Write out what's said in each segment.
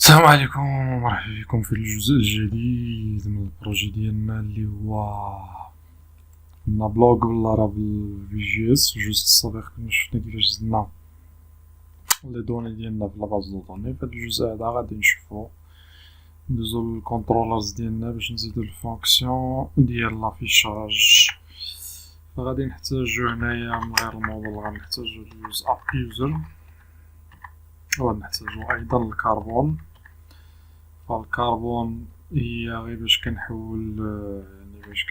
السلام عليكم ومرحبا بكم في الجزء الجديد من البروجي ديالنا اللي هو كنا بلوغ باللارافيل في جي اس. الجزء السابق كنا شفنا كيفاش زدنا لي دوني ديالنا في لاباز دو دوني. في هاد الجزء هذا غادي نشوفو ندوزو للكونترولرز ديالنا باش نزيدو الفونكسيون ديال لافيشاج. فغادي نحتاجو هنايا من غير الموديل غنحتاجو اليوز اب يوزر، ونحتاجو ايضا الكربون. فالكربون هي غير باش كنحول يعني باش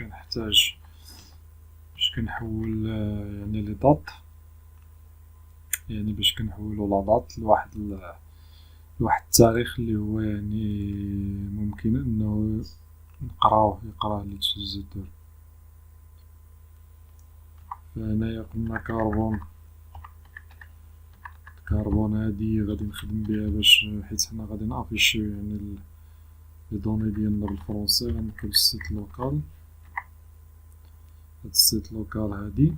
كنحول يعني لي دات، يعني باش كنحولو لا دات لواحد التاريخ اللي هو يعني ممكن انه يقراه ليوتيليزاتور. فهنايا قلنا كربون هادي غادي نخدم بها باش حيت حنا غادي نافيشيو يعني لي دوني ديالنا بالفرونسي. غندخل السيت لوكال، هاد السيت لوكال هادي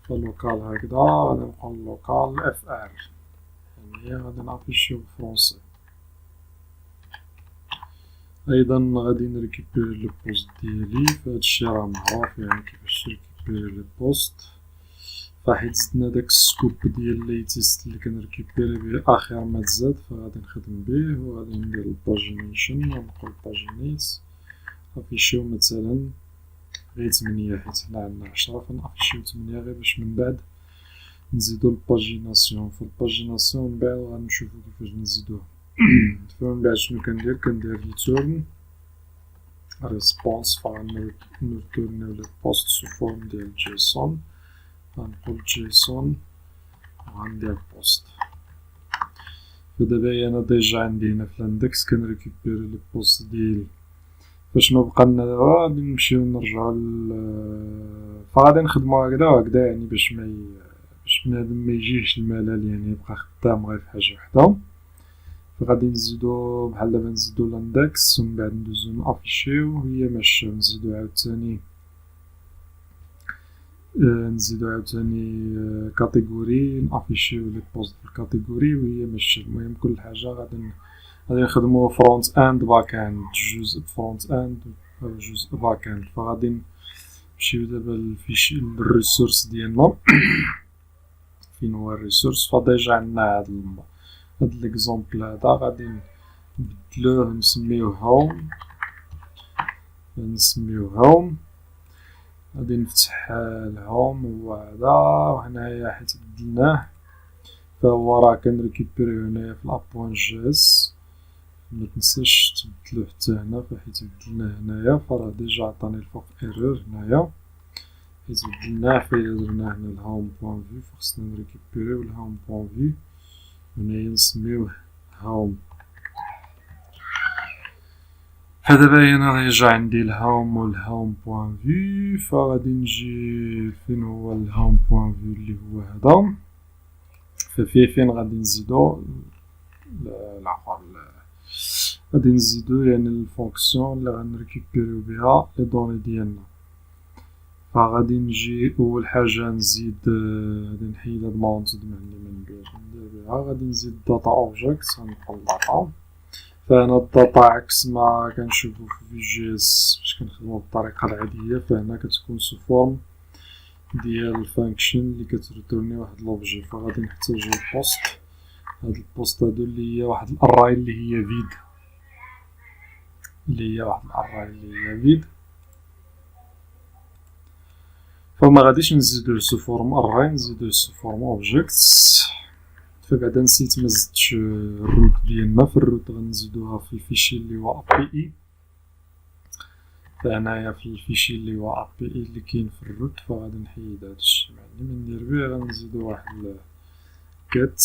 فاللوكال هكذا غادي نقول لوكال اف ار، يعني غادي نافيشيو بالفرونسي. ايضا غادي نريكيبيري لو بوست ديالي، فهادشي راه معروف يعني كيفاش تريكيبيري لي بوست. فحيت زدنا داك السكوب ديال ليتيست اللي كنريكيبيري بيه اخر ما تزاد، فغادي نخدم به وغادي ندير الباجينيشن ونقول باجينيت افيشيو مثلا غير 8 حيت حنا عندنا 10 فنافيشيو 8 غير باش من بعد نزيدو الباجيناسيون. في الباجيناسيون من بعد غنشوفو كيفاش نزيدوه. فمن بعد شنو كندير ريتورن ريسبونس، فغنرتورنيو لي بوست سو فورم ديال جيسون. غنقول جيسون وغندير بوست. فدابا انا ديجا عندي هنا في الاندكس كنريكوبيري لي بوست ديالي. فشنو بقى لنا دابا؟ غادي نمشيو نرجعو فغادي نخدمو هكذا وهكذا، يعني باش بنادم ما يجيهش الملل، يعني يبقى خدام غير في حاجه وحده. فغادي نزيدو بحال دابا نزيدو الاندكس ومن بعد ندوزو نافيشيو وهي ماشيه. نزيدو عاوتاني كاتيجوري نافيشيو لي بوست في الكاتيجوري وهي ماشيه. المهم كل حاجه غادي نخدمو فرونت اند باك اند، جزء فرونت اند وجزء باك اند. فغادي نمشيو دابا للفيشي للريسورس ديالنا. فين هو الريسورس؟ فديجا عندنا هاد ليكزومبل هذا غادي نبدلوه نسميوه هوم. غادي نفتح الهوم هو هذا، وهنايا حيت بدلناه فهو راه كنريكوبيريو هنايا في لابوان.js. متنساش تبدلو حتى هنا، فحيت بدلناه هنايا فراه ديجا عطاني الفوق ايرور هنايا حيت بدلناه. فإلا درنا هنا الهوم بوان فيو فخصنا نريكوبيريو الهوم بوان فيو هنايا نسميوه هوم. فدابا انا ديجا عندي الهوم والهوم بوان فيو، فغادي نجي فين هو الهوم بوان فيو اللي هو هذا. فين غادي نزيدو غادي نزيدو يعني الفونكسيون اللي غنريكوبيريو بها لي دوني ديالنا. فغادي نجي اول حاجه نزيد غادي نحيد هاد ماونت عندي ما نديرش ندير بها. غادي نزيد داتا اوبجيكت، غنقول داتا. فهنا الداتا عكس ما كنشوفو في جي اس باش كنخدمو بالطريقه العاديه، فهنا كتكون سو فورم ديال الفانكشن اللي كتريتورني واحد لوبجي. فغادي نحتاجو البوست، هاد البوست هادو اللي هي واحد الاري اللي هي فيد فما غاديش نزيدوه سو فورم اري، نزيدوه سو فورم اوبجيكتس. فبعدا نسيت ما زدتش الروت ديالنا. في الروت غنزيدوها في الفيشي اللي هو API. فهنايا في الفيشي اللي هو API اللي كاين في الروت فغادي نحيد هادشي يعني ما ندير بيه. غنزيدو واحد get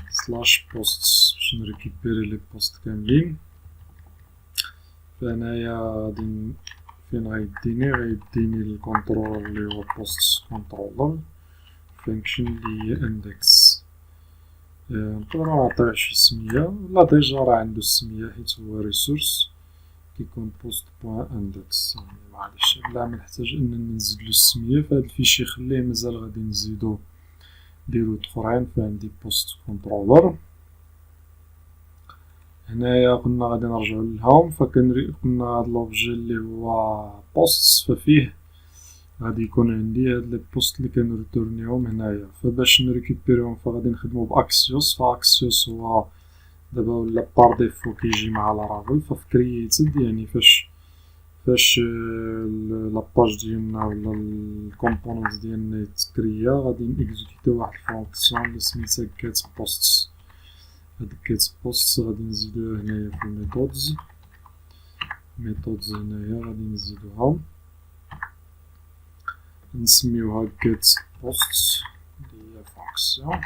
سلاش بوست باش نريكوبيري لي بوست كاملين. فهنايا غادي فين غيديني الكونترولر اللي هو بوست كونترولر فانكشن اللي هي اندكس. نقدرو نعطيه شي سمية، لا ديجا راه عندو السمية حيت هو ريسورس كيكون بوست بوان اندكس. يعني معليش بلا ما نحتاج انني نزيدلو السمية. فهاد الفيشي خليه مازال غادي نزيدو دي روت اخرين، فعندي بوست كنترولر. هنايا قلنا غادي نرجعو للهوم، قلنا هاد لوبجي اللي هو بوستس، ففيه غادي يكون عندي هاد لي بوست اللي كنريتورنيهم هنايا. فباش نريكوبيريهم فغادي نخدمو باكسيوس. فاكسيوس هو دابا ولا بار ديفو كيجي مع لارافيل. ففي كرييتد يعني فاش لاباج ديالنا ولا الكومبوننت ديالنا يتكريا، غادي نيكزيكوتيو واحد الفونكسيون اللي سميتها get posts. هاد get posts غادي نزيدوها هنايا في الميثودز. هنايا غادي نزيدوها نسميوها get posts اللي هي فونكسيون.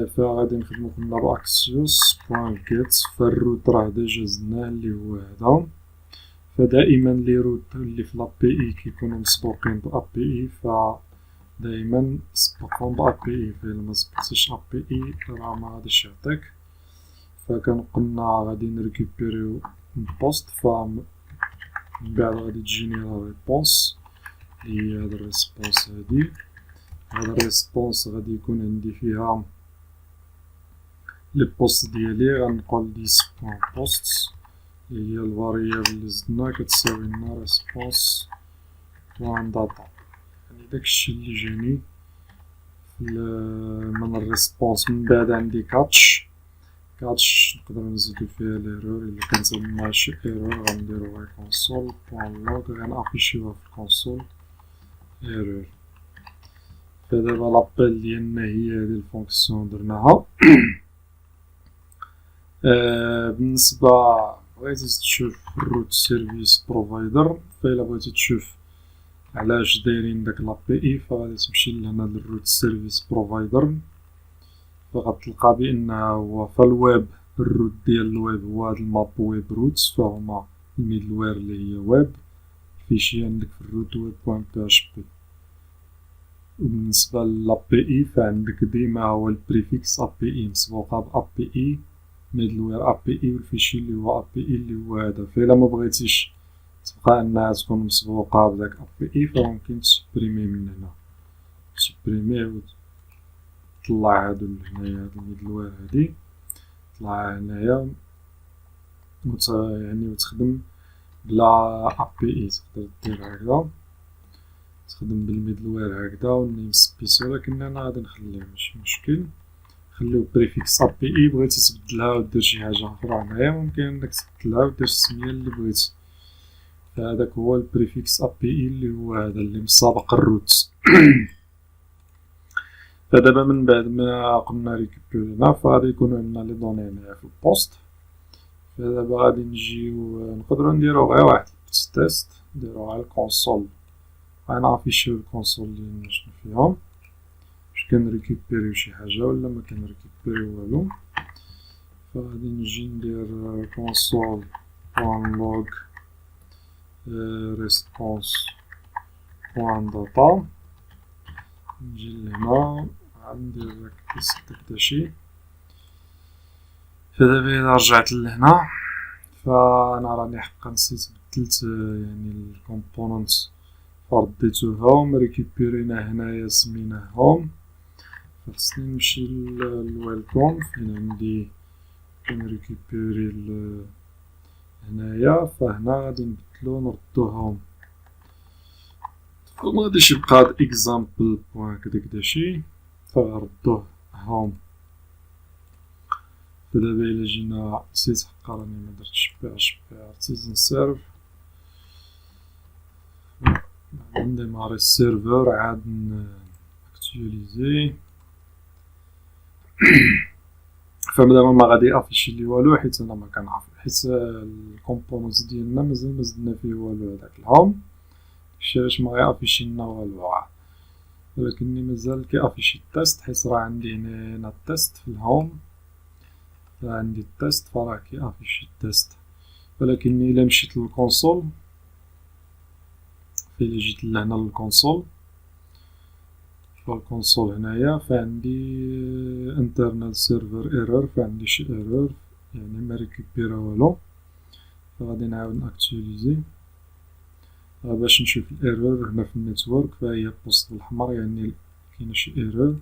فغادي نخدمو قلنا باكسيوس بوان جيت. فالروت راه ديجا زدناه اللي هو هدا. فدائما لي روت اللي في لابي اي كيكونو مسبوقين بابي اي، فدائما سبقهم بابي اي. فإلا مسبقتيش ابي اي راه مغاديش يعطيك. فكنقلنا غادي نريكوبيريو البوست، فمن بعد غادي تجيني لا ريبونس اللي هي هاد الريسبونس هادي. هاد الريسبونس غادي يكون عندي فيها لي بوست ديالي. غنقول ديس بوان بوستس اللي هي الفاريابل اللي زدنا كتساوي لنا ريسبونس بوان داتا. يعني داكشي اللي جاني من الريسبونس. من بعد عندي كاتش نقدر نزيدو فيها ليرور. الا كانت عندنا شي ايرور غنديروها كونسول بوان لوغ، غنافيشيوها في الكونسول ايرور. فدابا لابيل ديالنا هي هادي الفونكسيون درناها. بالنسبة بغيتي تشوف الروت سيرفيس بروفايدر، فإلا بغيتي تشوف علاش دايرين داك لابي اي فغادي تمشي لهنا للروت سيرفيس بروفايدر. فغتلقى بأنها هو فالويب الروت ديال الويب هو هاد الماب ويب روتس، فهما الميدل وير اللي هي ويب. الفيشي عندك في الروت ويب بوان بي اش بي. وبالنسبة للابي اي فعندك ديما هو البريفيكس ابي اي مسبوقة بابي اي ميدل وير ابي اي، والفيشي اللي هو ابي اي اللي هو هذا. فإلا ما بغيتيش تبقى انها تكون مسبوقة بداك ابي اي فممكن تسبريمي من هنا، تسبريميه وتطلع هادو لهنايا. هاد الميدل وير هادي طلعها هنايا يعني وتخدم بلا ابي اي. تقدر دير هكذا تخدم بالميدل وير هكذا والنيم سبيس، ولكن انا غادي نخليه ماشي مشكل. خليو بريفيكس ابي اي. بغيتي تبدلها ودير شي حاجه اخرى هنايا ممكن انك تبدلها ودير السميه اللي بغيتي. فهداك هو البريفيكس ابي اي اللي هو هذا اللي مسابق الروت. فدابا من بعد ما قمنا ريكوبيرينا فغادي يكونوا عندنا لي دوني هنايا في البوست. فدابا غادي نجيو نقدروا نديرو غير واحد تيست نديرو على الكونسول. غنافيشيو الكونسول ديالنا شنو فيهم، واش كنريكوبيريو شي حاجه ولا ما كنريكوبيريو والو. فغادي نجي ندير كونسول بوان لوغ ريسبونس بوان داتا. نجي لهنا غندير داك تيست داكشي. فدابا الا رجعت لهنا فانا راني حقا نسيت بدلت يعني الكومبوننت فرديتوها ومريكوبيرينا هنايا سميناه هوم. فخصني نمشي للويلكم فين عندي كنريكوبيري هنايا. فهنا غادي نبدلو نردو هوم. فمغاديش يبقى هاد اكزامبل بوان كداكداشي فغردوه هوم. فدابا الا جينا نسيت حقا راني مدرتش بي اش بي ارتيزن سيرف. نديماري السيرفر عاد اكتواليزي. فدابا ما غادي افيشي لي والو حيت انا ما كنعرف، حيت الكومبوننتس ديالنا مازال ما زدنا فيه والو. هداك الهوم داكشي علاش ما غيافيشي لنا والو، ولكني مازال كيافيشي التيست حيت راه عندي هنا التيست في الهوم. عندي التيست فراه كيافيشي التيست. ولكن الا مشيت للكونسول فإلا جيت لهنا للكونسول فالكونسول هنايا فعندي انترنال سيرفر ايرور. فعندي شي ايرور يعني ما ريكوبيرا والو. فغادي نعاود ناكتواليزي باش نشوف الايرور هنا في النيتورك. فهي بوست بالحمر يعني كاينه شي ايرور.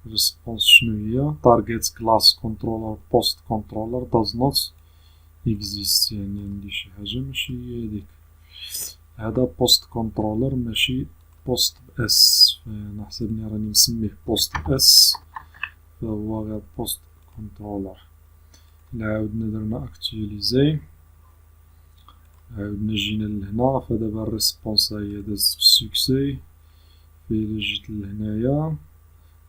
ريسبونس شنو هي؟ target class controller post controller does not exist، يعني عندي شي حاجه ماشي هي هذيك. هذا post controller ماشي post اس، فانا حسبني راني مسميه post اس فهو غير post controller. إلا عاودنا درنا actualize عاودنا جينا لهنا، فدابا الريسبونس هي دازت بالسكسي. فإلا جيت لهنايا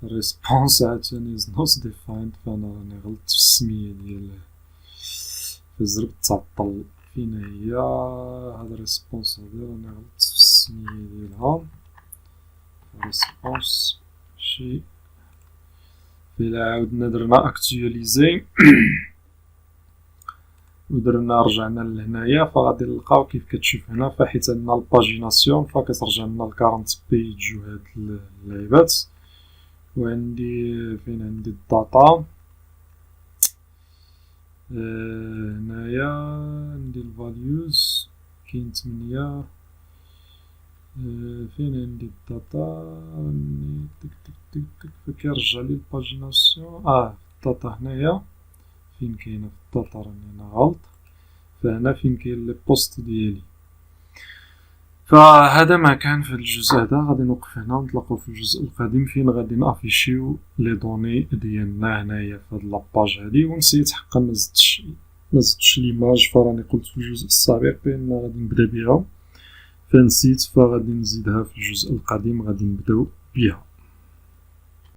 الريسبونس عاوتاني is not defined، فأنا راني غلطت في السمية ديال فزربت تعطل. فين هي هاد الريسبونس هادي؟ راني غلطت في السمية ديالها. ريسبونس ماشي. فإلا عاودنا درنا actualize ودرنا رجعنا لهنايا، فغادي نلقاو كيف كتشوف هنا، فحيت عندنا الباجيناسيون فكترجع لنا الكارنت بيج وهاد اللعيبات. وعندي فين عندي الداتا هنايا عندي الفاليوز كاين 8. فين عندي الداتا؟ راني تك تك تك تك فكيرجع لي الباجيناسيون. الداتا هنايا فين كاينه في الداتا؟ راني انا غلط. فهنا فين كاين لي بوست ديالي. فهذا ما كان في الجزء هذا. غادي نوقف هنا ونتلاقاو في الجزء القادم فين غادي نافيشيو لي دوني ديالنا هنايا في هاد لاباج هادي. ونسيت حقا مزدتش ليماج، فراني قلت في الجزء السابق بان غادي نبدا بها فنسيت، فغادي نزيدها في الجزء القادم غادي نبداو بها.